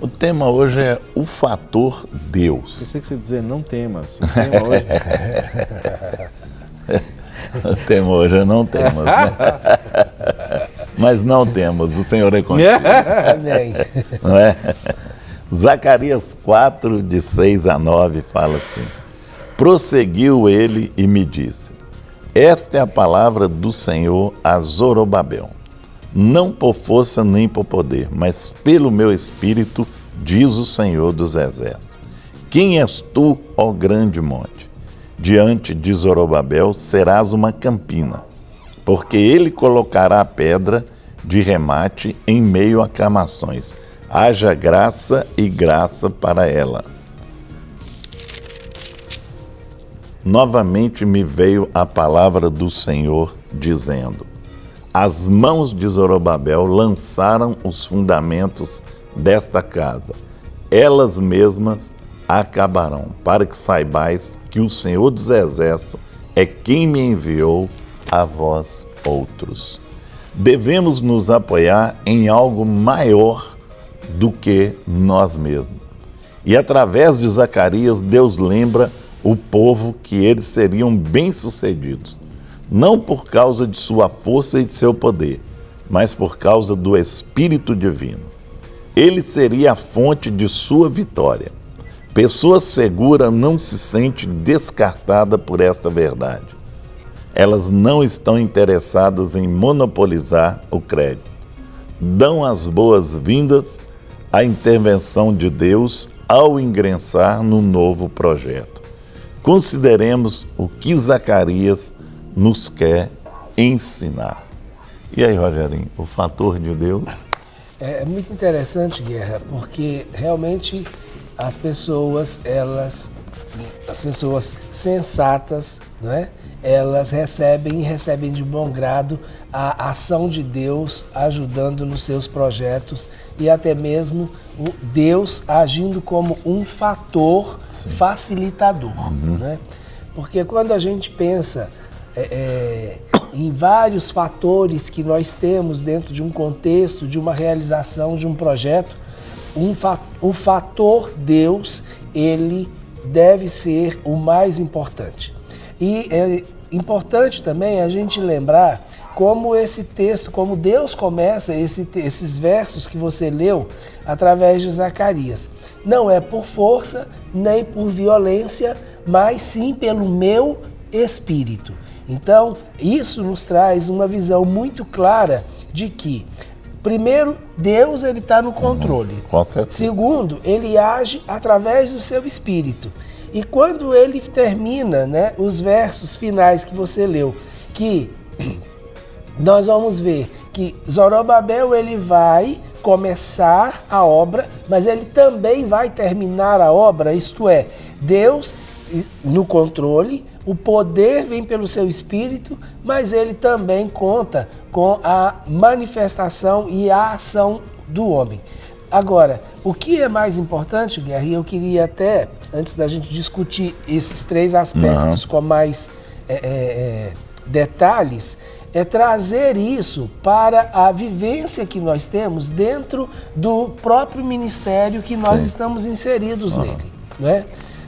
O tema hoje é o fator Deus. Pensei que você ia dizer não temas. O tema hoje... O tema hoje é não temos, né? Mas não temos, o Senhor é contigo. Amém. Não é? Zacarias 4, de 6 a 9, fala assim: prosseguiu ele e me disse: esta é a palavra do Senhor a Zorobabel. Não por força nem por poder, mas pelo meu espírito, diz o Senhor dos exércitos. Quem és tu, ó grande monte? Diante de Zorobabel serás uma campina, porque ele colocará a pedra de remate em meio a aclamações. Haja graça e graça para ela. Novamente me veio a palavra do Senhor, dizendo: as mãos de Zorobabel lançaram os fundamentos desta casa. Elas mesmas acabarão, para que saibais que o Senhor dos Exércitos é quem me enviou a vós outros. Devemos nos apoiar em algo maior do que nós mesmos. E através de Zacarias, Deus lembra o povo que eles seriam bem-sucedidos, não por causa de sua força e de seu poder, mas por causa do Espírito Divino. Ele seria a fonte de sua vitória. Pessoa segura não se sente descartada por esta verdade. Elas não estão interessadas em monopolizar o crédito. Dão as boas-vindas à intervenção de Deus ao ingressar no novo projeto. Consideremos o que Zacarias nos quer ensinar. E aí, Rogerinho, o fator de Deus? É muito interessante, Guerra, porque realmente as pessoas sensatas, não é? Elas recebem de bom grado a ação de Deus ajudando nos seus projetos e até mesmo o Deus agindo como um fator facilitador, né? Porque quando a gente pensa em vários fatores que nós temos dentro de um contexto, de uma realização de um projeto, o fator Deus, ele deve ser o mais importante. E é importante também a gente lembrar como esse texto, como Deus começa esses versos que você leu através de Zacarias. Não é por força, nem por violência, mas sim pelo meu espírito. Então, isso nos traz uma visão muito clara de que, primeiro, Deus ele está no controle. Com certeza. Segundo, ele age através do seu espírito. E quando ele termina, né, os versos finais que você leu, que nós vamos ver que Zorobabel ele vai começar a obra, mas ele também vai terminar a obra, isto é, Deus no controle, o poder vem pelo seu espírito, mas ele também conta com a manifestação e a ação do homem. Agora, o que é mais importante, Guerra, e eu queria até, antes da gente discutir esses três aspectos com mais detalhes, é trazer isso para a vivência que nós temos dentro do próprio ministério que nós estamos inseridos nele, né?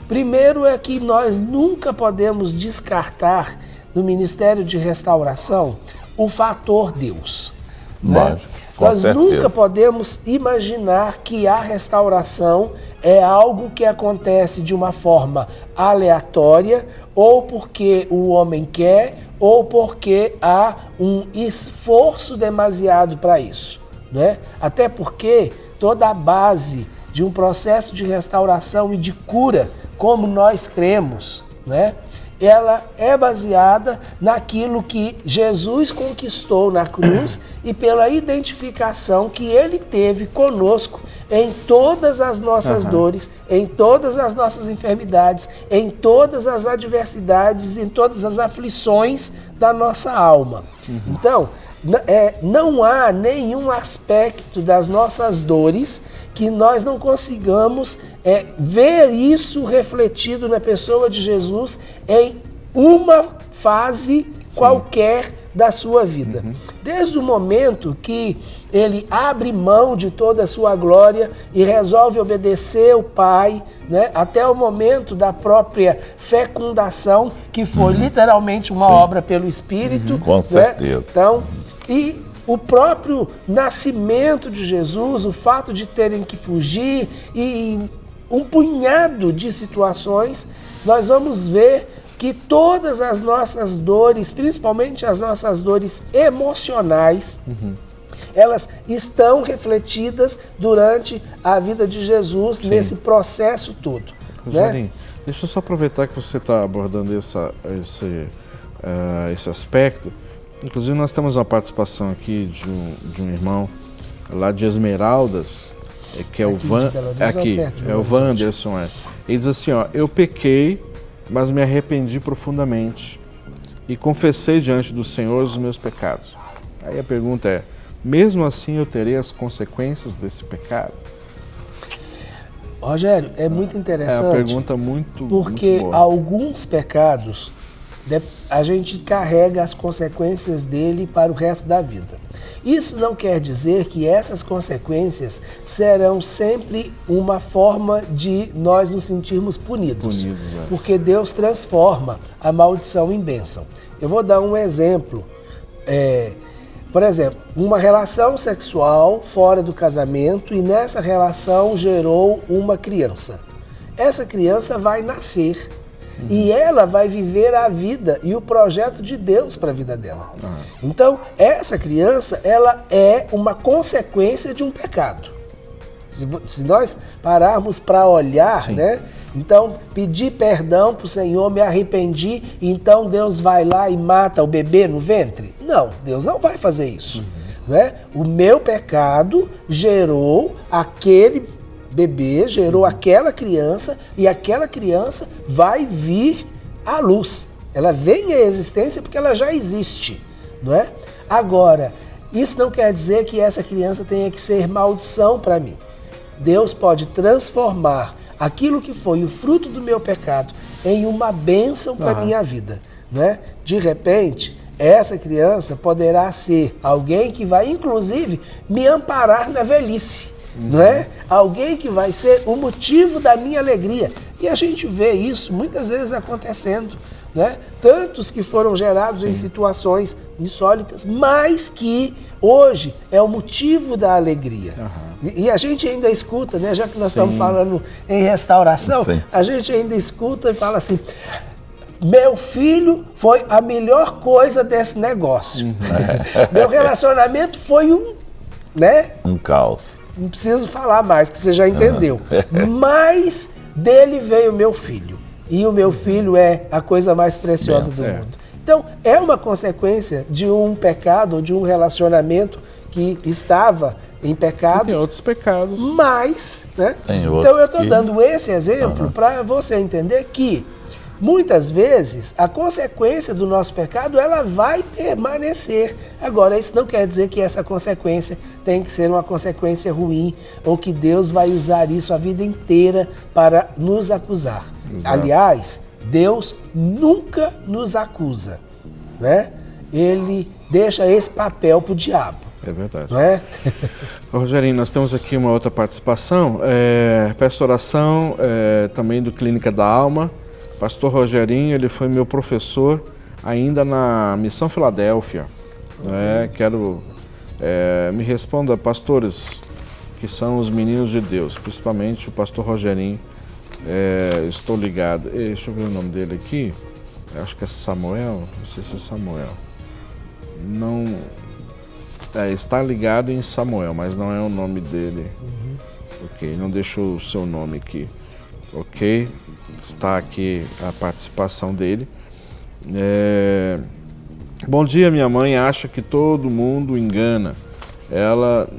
Primeiro é que nós nunca podemos descartar no Ministério de Restauração o fator Deus, né? Nós nunca podemos imaginar que a restauração é algo que acontece de uma forma aleatória, ou porque o homem quer, ou porque há um esforço demasiado para isso, né? Até porque toda a base de um processo de restauração e de cura, como nós cremos, né? Ela é baseada naquilo que Jesus conquistou na cruz e pela identificação que ele teve conosco em todas as nossas dores, em todas as nossas enfermidades, em todas as adversidades, em todas as aflições da nossa alma. Então, não há nenhum aspecto das nossas dores que nós não consigamos ver isso refletido na pessoa de Jesus em uma fase qualquer da sua vida. Desde o momento que ele abre mão de toda a sua glória e resolve obedecer o Pai, né, até o momento da própria fecundação, que foi literalmente uma obra pelo Espírito. Com certeza. Né? Então, e o próprio nascimento de Jesus, o fato de terem que fugir e um punhado de situações, nós vamos ver que todas as nossas dores, principalmente as nossas dores emocionais, elas estão refletidas durante a vida de Jesus nesse processo todo. Rogerinho, Né? deixa eu só aproveitar que você está abordando esse aspecto. Inclusive nós temos uma participação aqui de um irmão lá de Esmeraldas, que é o Wanderson. Ele diz assim, ó, eu pequei, mas me arrependi profundamente e confessei diante do Senhor os meus pecados. Aí a pergunta é, mesmo assim eu terei as consequências desse pecado? Rogério, é muito interessante. É uma pergunta muito porque muito boa. Alguns pecados a gente carrega as consequências dele para o resto da vida. Isso não quer dizer que essas consequências serão sempre uma forma de nós nos sentirmos punidos. Porque Deus transforma a maldição em bênção. Eu vou dar um exemplo. Por exemplo, uma relação sexual fora do casamento e nessa relação gerou uma criança. Essa criança vai nascer e ela vai viver a vida e o projeto de Deus para a vida dela. Então, essa criança, ela é uma consequência de um pecado. Se nós pararmos para olhar, né? Então, pedir perdão para o Senhor, me arrependi, e então Deus vai lá e mata o bebê no ventre? Não, Deus não vai fazer isso. Né? O meu pecado gerou aquele bebê, gerou aquela criança, e aquela criança vai vir à luz. Ela vem à existência porque ela já existe. Não é? Agora, isso não quer dizer que essa criança tenha que ser maldição para mim. Deus pode transformar aquilo que foi o fruto do meu pecado em uma bênção para a minha vida. Né? De repente, essa criança poderá ser alguém que vai, inclusive, me amparar na velhice. Não é? Alguém que vai ser o motivo da minha alegria. E a gente vê isso muitas vezes acontecendo. Né? Tantos que foram gerados em situações insólitas, mas que hoje é o motivo da alegria. E a gente ainda escuta, né? Já que nós estamos falando em restauração, a gente ainda escuta e fala assim, meu filho foi a melhor coisa desse negócio. Meu relacionamento foi um caos. Não preciso falar mais, que você já entendeu. Mas dele veio meu filho. E o meu filho é a coisa mais preciosa do mundo. Então, é uma consequência de um pecado, ou de um relacionamento que estava em pecado. E tem outros pecados. Mas, né? Então eu estou dando esse exemplo para você entender que muitas vezes a consequência do nosso pecado ela vai permanecer. Agora, isso não quer dizer que essa consequência tem que ser uma consequência ruim ou que Deus vai usar isso a vida inteira para nos acusar. Aliás, Deus nunca nos acusa, né? Ele deixa esse papel para o diabo. É verdade. Né? Rogerinho, nós temos aqui uma outra participação. Peço oração também do Clínica da Alma. Pastor Rogerinho, ele foi meu professor ainda na Missão Filadélfia. Quero me responda, pastores, que são os meninos de Deus, principalmente o pastor Rogerinho. Estou ligado. Deixa eu ver o nome dele aqui. Acho que é Samuel. Não sei se é Samuel. Não. Está ligado em Samuel, mas não é o nome dele. Ok, não deixou o seu nome aqui. Ok, está aqui a participação dele. Bom dia, minha mãe acha que todo mundo engana. Ela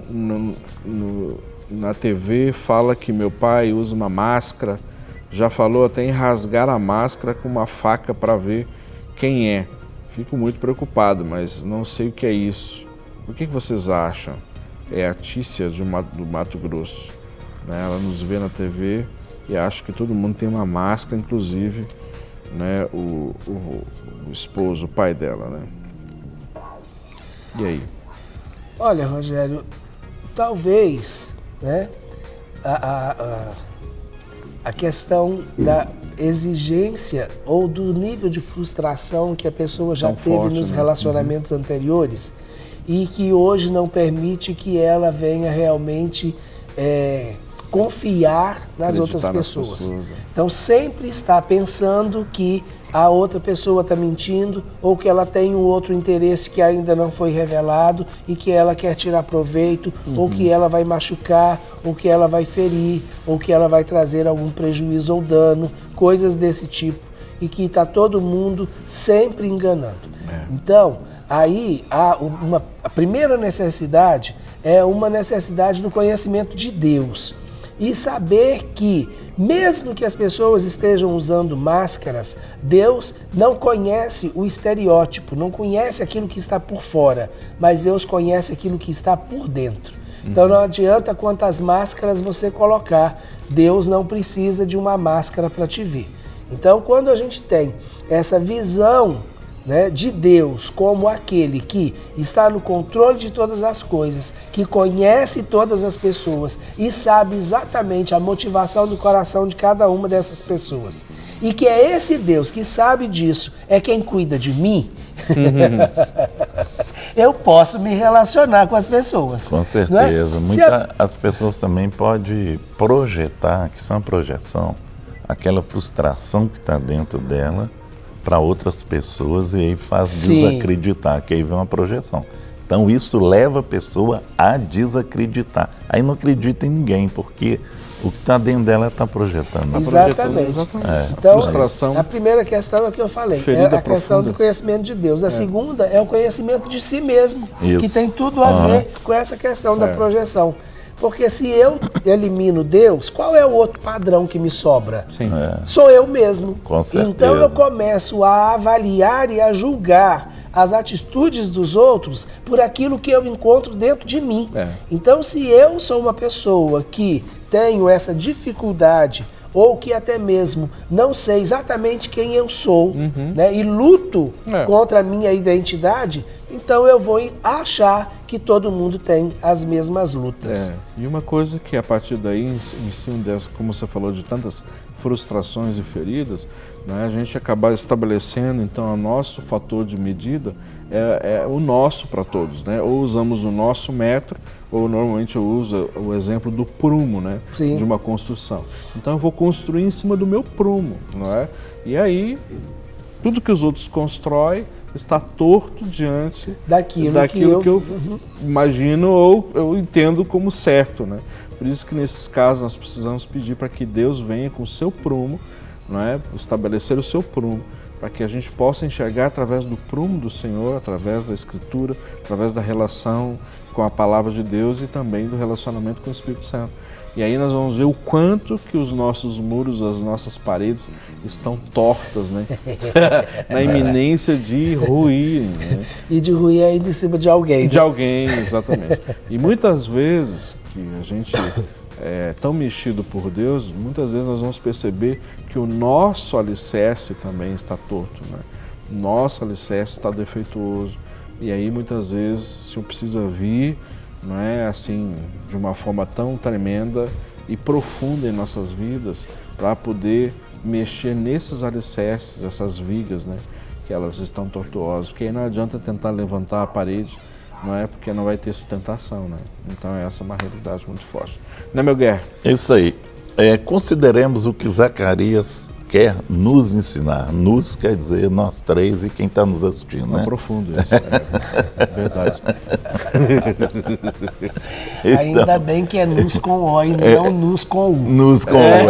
na TV fala que meu pai usa uma máscara, já falou até em rasgar a máscara com uma faca para ver quem é. Fico muito preocupado, mas não sei o que é isso. O que vocês acham? É a Tícia do Mato Grosso. Né? Ela nos vê na TV e acha que todo mundo tem uma máscara, inclusive, né, o esposo, o pai dela. Né? E aí? Olha, Rogério, talvez, né, a questão da exigência ou do nível de frustração que a pessoa já teve forte, nos né? relacionamentos anteriores e que hoje não permite que ela venha realmente confiar nas outras pessoas. Então sempre está pensando que a outra pessoa está mentindo ou que ela tem um outro interesse que ainda não foi revelado e que ela quer tirar proveito, ou que ela vai machucar, ou que ela vai ferir, ou que ela vai trazer algum prejuízo ou dano, coisas desse tipo, e que está todo mundo sempre enganando. Então, aí a primeira necessidade é uma necessidade do conhecimento de Deus e saber que mesmo que as pessoas estejam usando máscaras, Deus não conhece o estereótipo, não conhece aquilo que está por fora, mas Deus conhece aquilo que está por dentro. Então não adianta quantas máscaras você colocar, Deus não precisa de uma máscara para te ver. Então quando a gente tem essa visão, né, de Deus como aquele que está no controle de todas as coisas, que conhece todas as pessoas e sabe exatamente a motivação do coração de cada uma dessas pessoas, e que é esse Deus que sabe disso, é quem cuida de mim, eu posso me relacionar com as pessoas. Com certeza. As pessoas também podem projetar, que isso é uma projeção, aquela frustração que está dentro dela para outras pessoas, e aí faz desacreditar, que aí vem uma projeção. Então isso leva a pessoa a desacreditar. Aí não acredita em ninguém, porque o que está dentro dela está projetando. Exatamente. Então, frustração. A primeira questão é o que eu falei, é a questão do conhecimento de Deus. A segunda é o conhecimento de si mesmo, que tem tudo a ver com essa questão da projeção. Porque se eu elimino Deus, qual é o outro padrão que me sobra? Sou eu mesmo. Com certeza. Então eu começo a avaliar e a julgar as atitudes dos outros por aquilo que eu encontro dentro de mim. Então se eu sou uma pessoa que tenho essa dificuldade, ou que até mesmo não sei exatamente quem eu sou, né, e luto contra a minha identidade, então eu vou achar que todo mundo tem as mesmas lutas. E uma coisa que a partir daí, em cima dessa, como você falou, de tantas frustrações e feridas, né, a gente acabar estabelecendo então o nosso fator de medida é o nosso para todos, né? Ou usamos o nosso metro, ou normalmente eu uso o exemplo do prumo, né? De uma construção. Então eu vou construir em cima do meu prumo, não é? E aí tudo que os outros constroem está torto diante daquilo que eu imagino ou eu entendo como certo, né? Por isso que nesses casos nós precisamos pedir para que Deus venha com o seu prumo, não é? Estabelecer o seu prumo, para que a gente possa enxergar através do prumo do Senhor, através da Escritura, através da relação com a Palavra de Deus e também do relacionamento com o Espírito Santo. E aí nós vamos ver o quanto que os nossos muros, as nossas paredes estão tortas, né? Na iminência de ruir. Né? E de ruir ainda em cima de alguém. De alguém, exatamente. E muitas vezes que a gente é tão mexido por Deus, muitas vezes nós vamos perceber que o nosso alicerce também está torto, né? Nosso alicerce está defeituoso. E aí muitas vezes o Senhor precisa vir, não é assim, de uma forma tão tremenda e profunda em nossas vidas, para poder mexer nesses alicerces, essas vigas, né, que elas estão tortuosas, porque aí não adianta tentar levantar a parede, não é, porque não vai ter sustentação, né? Então essa é uma realidade muito forte. Né, meu Guerra? Isso aí. Consideremos o que Zacarias quer nos ensinar. Nos quer dizer nós três e quem está nos assistindo, né? Profundo isso, é verdade. Então, ainda bem que é nus com O e não nus com U. Nus com U.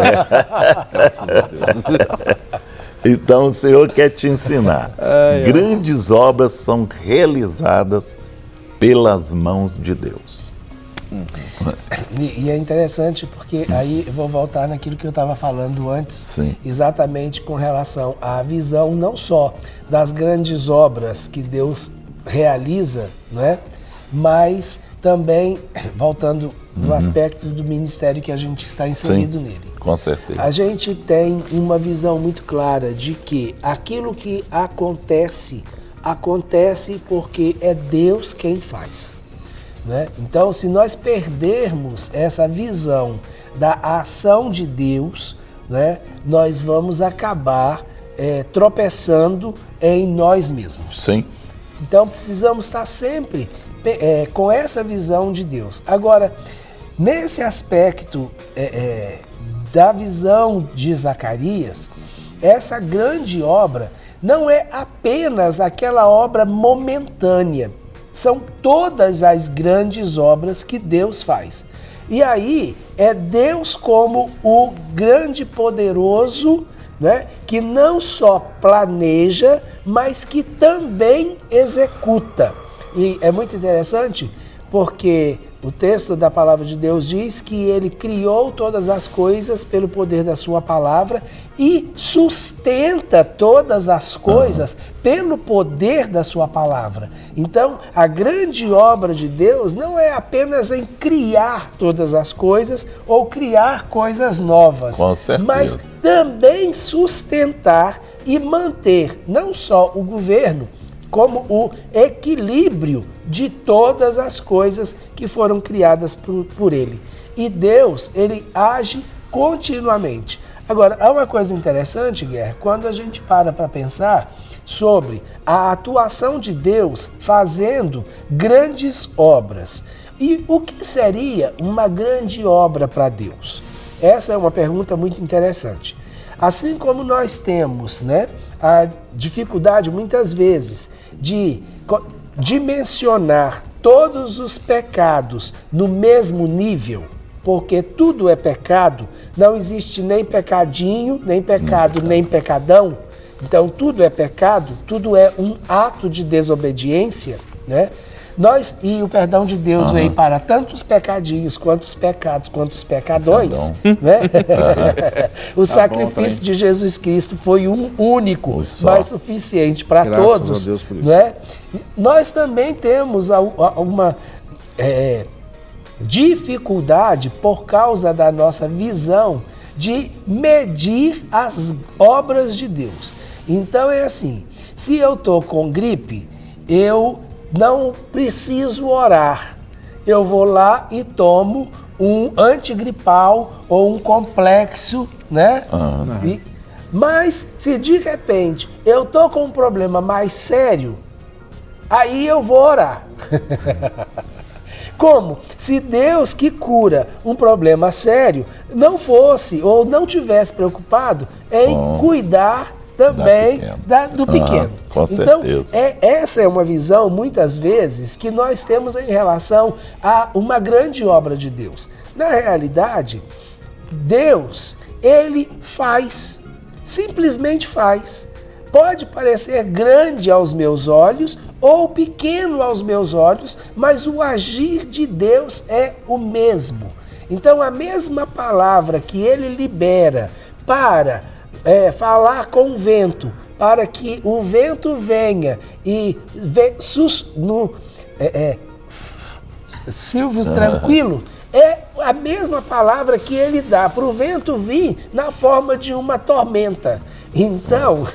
Graças a Deus. Então o Senhor quer te ensinar. Grandes obras são realizadas pelas mãos de Deus. E é interessante porque aí eu vou voltar naquilo que eu estava falando antes, exatamente com relação à visão não só das grandes obras que Deus realiza, não é? Mas também, voltando no aspecto do ministério que a gente está inserido nele. Com certeza. A gente tem uma visão muito clara de que aquilo que acontece acontece porque é Deus quem faz, né? Então, se nós perdermos essa visão da ação de Deus, né, nós vamos acabar tropeçando em nós mesmos. Sim. Então, precisamos estar sempre com essa visão de Deus. Agora, nesse aspecto da visão de Zacarias, essa grande obra não é apenas aquela obra momentânea, são todas as grandes obras que Deus faz. E aí é Deus como o grande poderoso, né, que não só planeja, mas que também executa. E é muito interessante porque o texto da palavra de Deus diz que ele criou todas as coisas pelo poder da sua palavra e sustenta todas as coisas pelo poder da sua palavra. Então, a grande obra de Deus não é apenas em criar todas as coisas ou criar coisas novas, Com certeza. mas também sustentar e manter não só o governo, como o equilíbrio de todas as coisas que foram criadas por ele. E Deus, ele age continuamente. Agora, há uma coisa interessante, Guerra, quando a gente para pensar sobre a atuação de Deus fazendo grandes obras. E o que seria uma grande obra para Deus? Essa é uma pergunta muito interessante. Assim como nós temos, né, a dificuldade muitas vezes de dimensionar todos os pecados no mesmo nível, porque tudo é pecado, não existe nem pecadinho, nem pecado, nem pecadão. Então tudo é pecado, tudo é um ato de desobediência, né? E o perdão de Deus veio para tanto os pecadinhos, quanto os pecados, quanto os pecadões, né? O sacrifício de Jesus Cristo foi um único, mas suficiente para todos, a Deus por isso. né? Nós também temos uma dificuldade por causa da nossa visão de medir as obras de Deus. Então é assim, se eu estou com gripe, eu não preciso orar. Eu vou lá e tomo um antigripal ou um complexo, né? Mas se de repente eu tô com um problema mais sério, aí eu vou orar. Como se Deus que cura um problema sério não fosse ou não tivesse preocupado em cuidar também do pequeno. Com então, certeza. Essa é uma visão, muitas vezes, que nós temos em relação a uma grande obra de Deus. Na realidade, Deus, ele faz, simplesmente faz. Pode parecer grande aos meus olhos ou pequeno aos meus olhos, mas o agir de Deus é o mesmo. Então, a mesma palavra que ele libera para falar com o vento, para que o vento venha e silvio tranquilo, é a mesma palavra que ele dá para o vento vir na forma de uma tormenta. Então,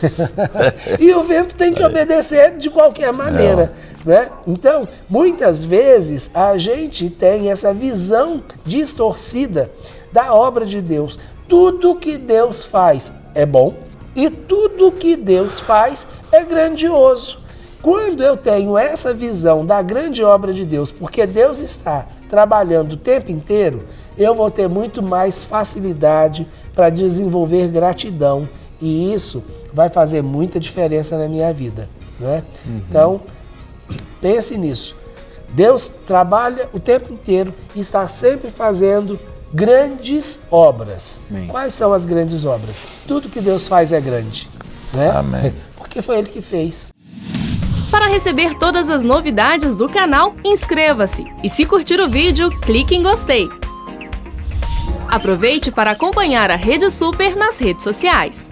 e o vento tem que obedecer de qualquer maneira, né? Então, muitas vezes a gente tem essa visão distorcida da obra de Deus. Tudo que Deus faz é bom e tudo que Deus faz é grandioso. Quando eu tenho essa visão da grande obra de Deus, porque Deus está trabalhando o tempo inteiro, eu vou ter muito mais facilidade para desenvolver gratidão. E isso vai fazer muita diferença na minha vida, né? Então, pense nisso. Deus trabalha o tempo inteiro e está sempre fazendo grandes obras. Amém. Quais são as grandes obras? Tudo que Deus faz é grande, né? Amém. Porque foi Ele que fez. Para receber todas as novidades do canal, inscreva-se. E se curtir o vídeo, clique em gostei. Aproveite para acompanhar a Rede Super nas redes sociais.